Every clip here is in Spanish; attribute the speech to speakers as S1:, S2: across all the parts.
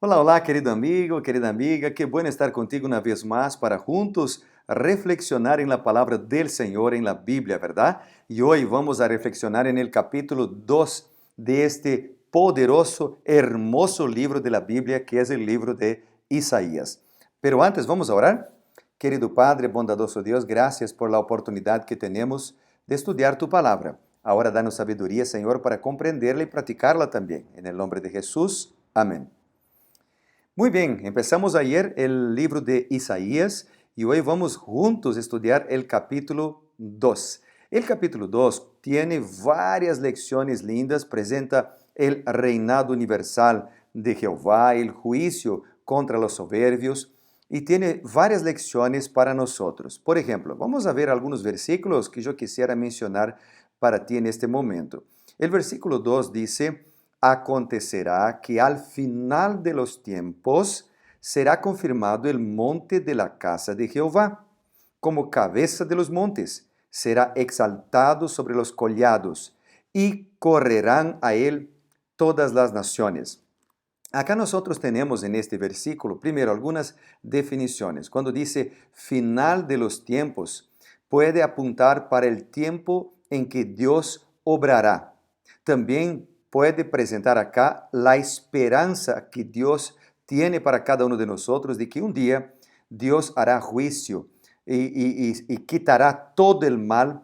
S1: Olá, olá, querido amigo, querida amiga, qué bueno estar contigo una vez más para juntos reflexionar en la palabra del Señor en la Biblia, ¿verdad? Y hoy vamos a reflexionar en el capítulo 2 de este poderoso, hermoso libro de la Biblia que es el libro de Isaías. Pero antes vamos a orar. Querido Padre, bondadoso Dios, gracias por la oportunidad que tenemos de estudiar tu palabra. Ahora danos sabiduría, Señor, para comprenderla y practicarla también. En el nombre de Jesús, amén. Muy bien, empezamos ayer el libro de Isaías y hoy vamos juntos a estudiar el capítulo 2. El capítulo 2 tiene varias lecciones lindas, presenta el reinado universal de Jehová, el juicio contra los soberbios y tiene varias lecciones para nosotros. Por ejemplo, vamos a ver algunos versículos que yo quisiera mencionar para ti en este momento. El versículo 2 dice: acontecerá que al final de los tiempos será confirmado el monte de la casa de Jehová, como cabeza de los montes, será exaltado sobre los collados, y correrán a él todas las naciones. Acá nosotros tenemos en este versículo, primero, algunas definiciones. Cuando dice final de los tiempos, puede apuntar para el tiempo en que Dios obrará. También puede presentar acá la esperanza que Dios tiene para cada uno de nosotros de que un día Dios hará juicio y quitará todo el mal,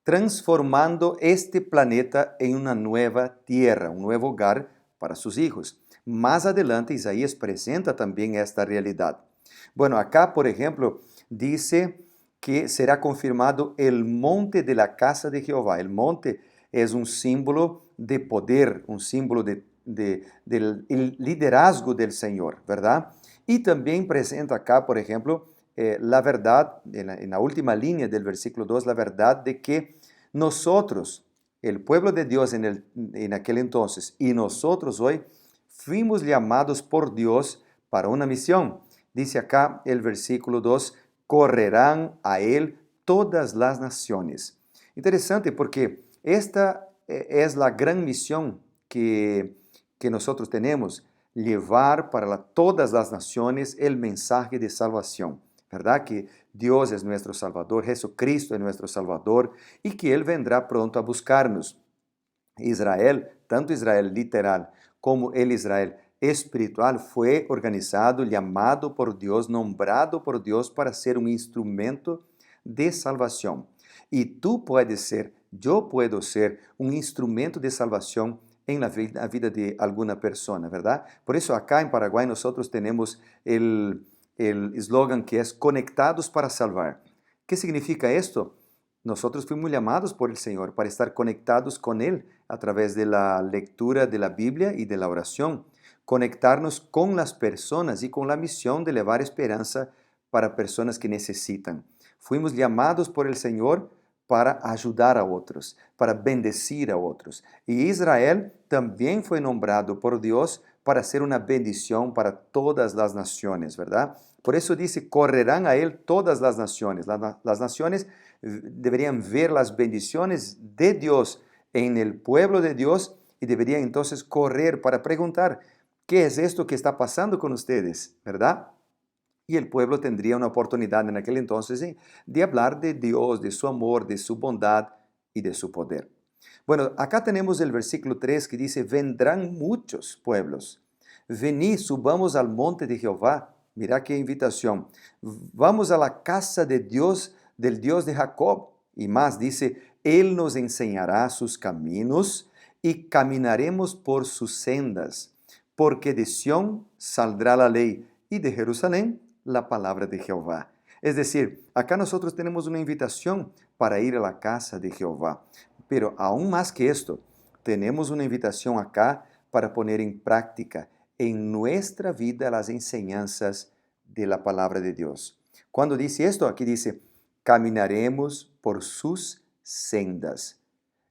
S1: transformando este planeta en una nueva tierra, un nuevo hogar para sus hijos. Más adelante Isaías presenta también esta realidad. Bueno, acá, por ejemplo, dice que será confirmado el monte de la casa de Jehová. El monte es un símbolo de poder, un símbolo del liderazgo del Señor, ¿verdad? Y también presenta acá, por ejemplo, la verdad, en la última línea del versículo 2, la verdad de que nosotros, el pueblo de Dios en aquel entonces, y nosotros hoy, fuimos llamados por Dios para una misión. Dice acá el versículo 2, correrán a él todas las naciones. Interesante porque esta es la gran misión que nosotros tenemos, llevar para todas las naciones el mensaje de salvación. ¿Verdad? Que Dios es nuestro Salvador, Jesucristo es nuestro Salvador y que Él vendrá pronto a buscarnos. Israel, tanto Israel literal como el Israel espiritual, fue organizado, llamado por Dios, nombrado por Dios para ser un instrumento de salvación. Y tú puedes ser, yo puedo ser un instrumento de salvación en la vida de alguna persona, ¿verdad? Por eso acá en Paraguay nosotros tenemos el eslogan que es Conectados para Salvar. ¿Qué significa esto? Nosotros fuimos llamados por el Señor para estar conectados con Él a través de la lectura de la Biblia y de la oración, conectarnos con las personas y con la misión de llevar esperanza para personas que necesitan. Fuimos llamados por el Señor para ayudar a otros, para bendecir a otros. Y Israel también fue nombrado por Dios para ser una bendición para todas las naciones, ¿verdad? Por eso dice, correrán a Él todas las naciones. Las naciones deberían ver las bendiciones de Dios en el pueblo de Dios y deberían entonces correr para preguntar, ¿qué es esto que está pasando con ustedes? ¿Verdad? Y el pueblo tendría una oportunidad en aquel entonces de hablar de Dios, de su amor, de su bondad y de su poder. Bueno, acá tenemos el versículo 3 que dice, vendrán muchos pueblos. Venid, subamos al monte de Jehová. Mira qué invitación. Vamos a la casa de Dios, del Dios de Jacob. Y más dice, Él nos enseñará sus caminos y caminaremos por sus sendas, porque de Sión saldrá la ley y de Jerusalén la palabra de Jehová. Es decir, acá nosotros tenemos una invitación para ir a la casa de Jehová. Pero aún más que esto, tenemos una invitación acá para poner en práctica en nuestra vida las enseñanzas de la palabra de Dios. Cuando dice esto, aquí dice, caminaremos por sus sendas.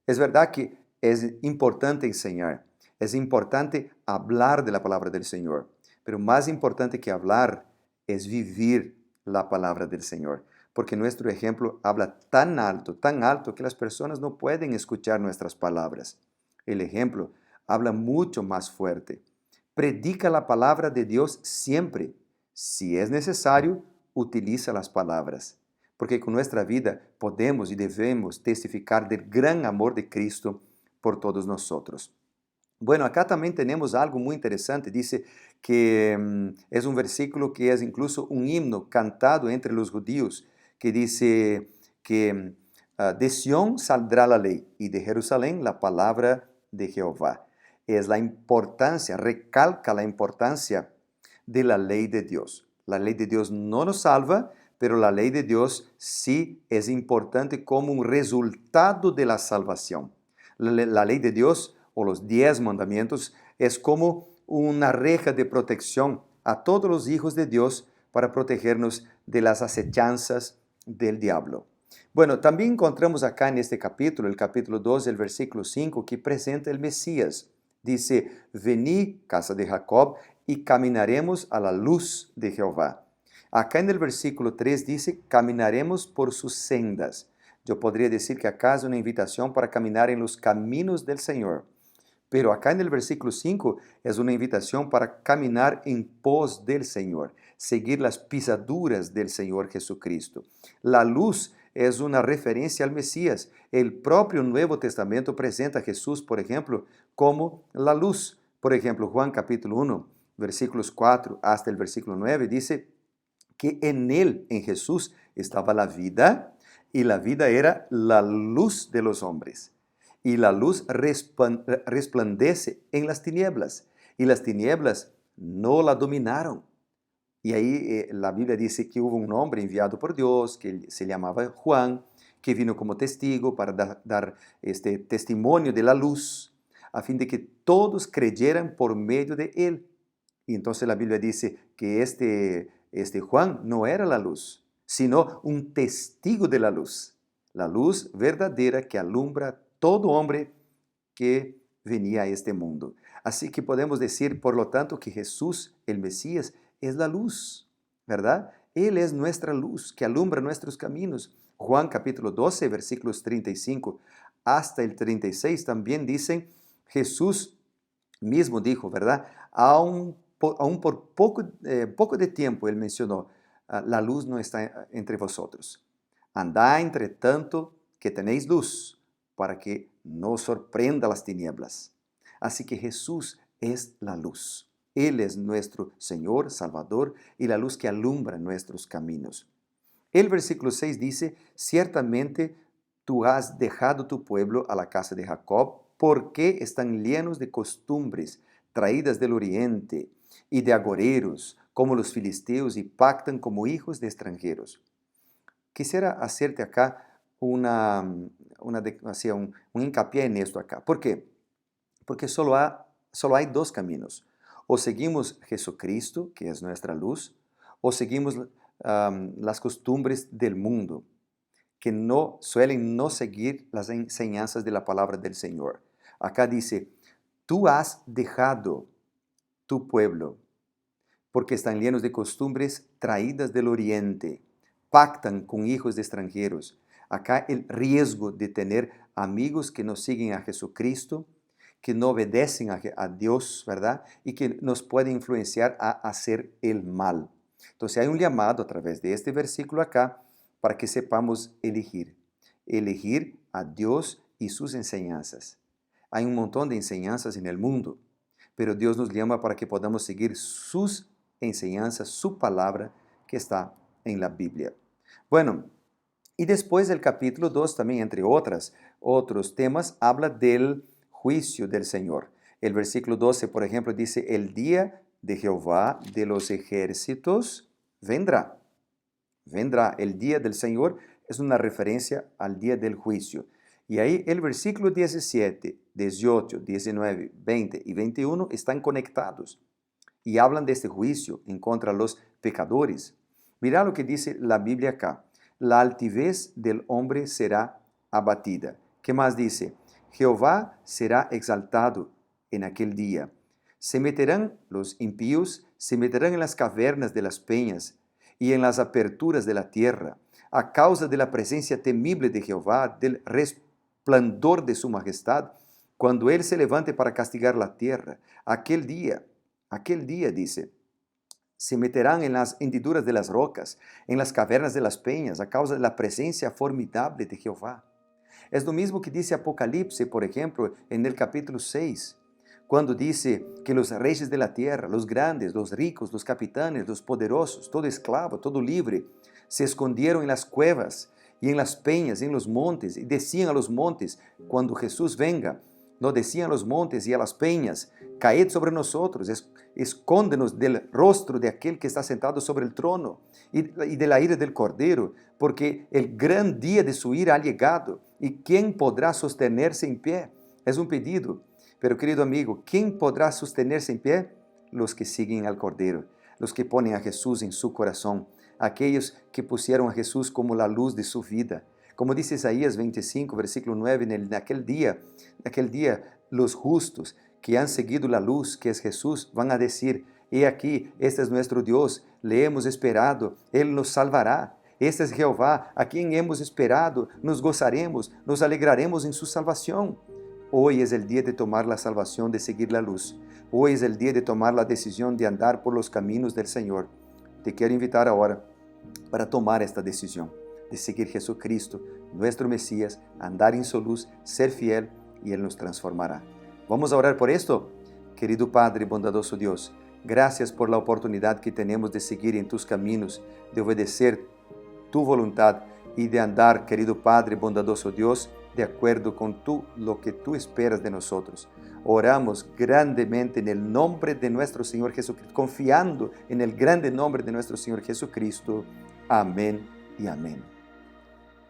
S1: Es verdad que es importante enseñar, es importante hablar de la palabra del Señor, pero más importante que hablar es vivir la palabra del Señor, porque nuestro ejemplo habla tan alto que las personas no pueden escuchar nuestras palabras. El ejemplo habla mucho más fuerte. Predica la palabra de Dios siempre. Si es necesario, utiliza las palabras. Porque con nuestra vida podemos y debemos testificar del gran amor de Cristo por todos nosotros. Bueno, acá también tenemos algo muy interesante. Dice que es un versículo que es incluso un himno cantado entre los judíos, que dice que de Sión saldrá la ley y de Jerusalén la palabra de Jehová. Es la importancia, recalca la importancia de la ley de Dios. La ley de Dios no nos salva, pero la ley de Dios sí es importante como un resultado de la salvación. La ley de Dios o los 10 mandamientos es como una reja de protección a todos los hijos de Dios para protegernos de las acechanzas del diablo. Bueno, también encontramos acá en este capítulo, el capítulo 2, el versículo 5, que presenta el Mesías. Dice, vení, casa de Jacob, y caminaremos a la luz de Jehová. Acá en el versículo 3 dice, caminaremos por sus sendas. Yo podría decir que acá es una invitación para caminar en los caminos del Señor. Pero acá en el versículo 5 es una invitación para caminar en pos del Señor, seguir las pisaduras del Señor Jesucristo. La luz es una referencia al Mesías. El propio Nuevo Testamento presenta a Jesús, por ejemplo, como la luz. Por ejemplo, Juan capítulo 1, versículos 4 hasta el versículo 9, dice que en él, en Jesús, estaba la vida, y la vida era la luz de los hombres. Y la luz resplandece en las tinieblas, y las tinieblas no la dominaron. Y ahí la Biblia dice que hubo un hombre enviado por Dios, que se llamaba Juan, que vino como testigo para dar este testimonio de la luz, a fin de que todos creyeran por medio de él. Y entonces la Biblia dice que este Juan no era la luz, sino un testigo de la luz verdadera que alumbra a todo hombre que venía a este mundo. Así que podemos decir, por lo tanto, que Jesús, el Mesías, es la luz, ¿verdad? Él es nuestra luz que alumbra nuestros caminos. Juan capítulo 12, versículos 35 hasta el 36 también dicen, Jesús mismo dijo, ¿verdad? Aún por poco de tiempo, él mencionó, la luz no está entre vosotros. Andad entre tanto que tenéis luz, para que no os sorprenda las tinieblas. Así que Jesús es la luz. Él es nuestro Señor, Salvador, y la luz que alumbra nuestros caminos. El versículo 6 dice, ciertamente tú has dejado tu pueblo a la casa de Jacob, porque están llenos de costumbres traídas del oriente y de agoreros, como los filisteos, y pactan como hijos de extranjeros. Quisiera hacerte acá un hincapié en esto acá. ¿Por qué? Porque solo hay dos caminos. O seguimos Jesucristo, que es nuestra luz, o seguimos las costumbres del mundo, que suelen no seguir las enseñanzas de la palabra del Señor. Acá dice, tú has dejado tu pueblo, porque están llenos de costumbres traídas del oriente, pactan con hijos de extranjeros. Acá el riesgo de tener amigos que no siguen a Jesucristo, que no obedecen a Dios, ¿verdad? Y que nos puede influenciar a hacer el mal. Entonces hay un llamado a través de este versículo acá para que sepamos elegir a Dios y sus enseñanzas. Hay un montón de enseñanzas en el mundo, pero Dios nos llama para que podamos seguir sus enseñanzas, su palabra que está en la Biblia. Bueno, y después del capítulo 2 también, entre otros temas, habla del juicio del Señor. El versículo 12, por ejemplo, dice, el día de Jehová de los ejércitos vendrá. Vendrá. El día del Señor es una referencia al día del juicio. Y ahí el versículo 17, 18, 19, 20 y 21 están conectados y hablan de este juicio en contra de los pecadores. Mira lo que dice la Biblia acá. La altivez del hombre será abatida. ¿Qué más dice? Jehová será exaltado en aquel día. Se meterán los impíos, se meterán en las cavernas de las peñas y en las aperturas de la tierra, a causa de la presencia temible de Jehová, del resplandor de su majestad, cuando Él se levante para castigar la tierra. Aquel día Aquel día, dice, se meterán en las hendiduras de las rocas, en las cavernas de las peñas, a causa de la presencia formidable de Jehová. Es lo mismo que dice Apocalipse, por ejemplo, en el capítulo 6, cuando dice que los reyes de la tierra, los grandes, los ricos, los capitanes, los poderosos, todo esclavo, todo libre, se escondieron en las cuevas y en las peñas, en los montes, y decían a los montes, cuando Jesús venga, no decían a los montes y a las peñas, caed sobre nosotros, escóndenos del rostro de aquel que está sentado sobre el trono y de la ira del Cordero, porque el gran día de su ira ha llegado, y ¿quién podrá sostenerse en pie? Es un pedido, pero querido amigo, ¿quién podrá sostenerse en pie? Los que siguen al Cordero, los que ponen a Jesús en su corazón, aquellos que pusieron a Jesús como la luz de su vida. Como dice Isaías 25, versículo 9, en aquel día, los justos que han seguido la luz, que es Jesús, van a decir, he aquí, este es nuestro Dios, le hemos esperado, Él nos salvará. Este es Jehová, a quien hemos esperado, nos gozaremos, nos alegraremos en su salvación. Hoy es el día de tomar la salvación, de seguir la luz. Hoy es el día de tomar la decisión de andar por los caminos del Señor. Te quiero invitar ahora para tomar esta decisión de seguir Jesucristo, nuestro Mesías, andar en su luz, ser fiel, y Él nos transformará. Vamos a orar por esto. Querido Padre, bondadoso Dios, gracias por la oportunidad que tenemos de seguir en tus caminos, de obedecer tu voluntad y de andar, querido Padre, bondadoso Dios, de acuerdo con lo que tú esperas de nosotros. Oramos grandemente en el nombre de nuestro Señor Jesucristo, confiando en el grande nombre de nuestro Señor Jesucristo. Amén y amén.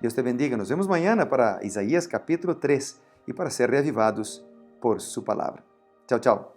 S1: Dios te bendiga. Nos vemos mañana para Isaías capítulo 3 y para ser reavivados por su palabra. Chao, chao.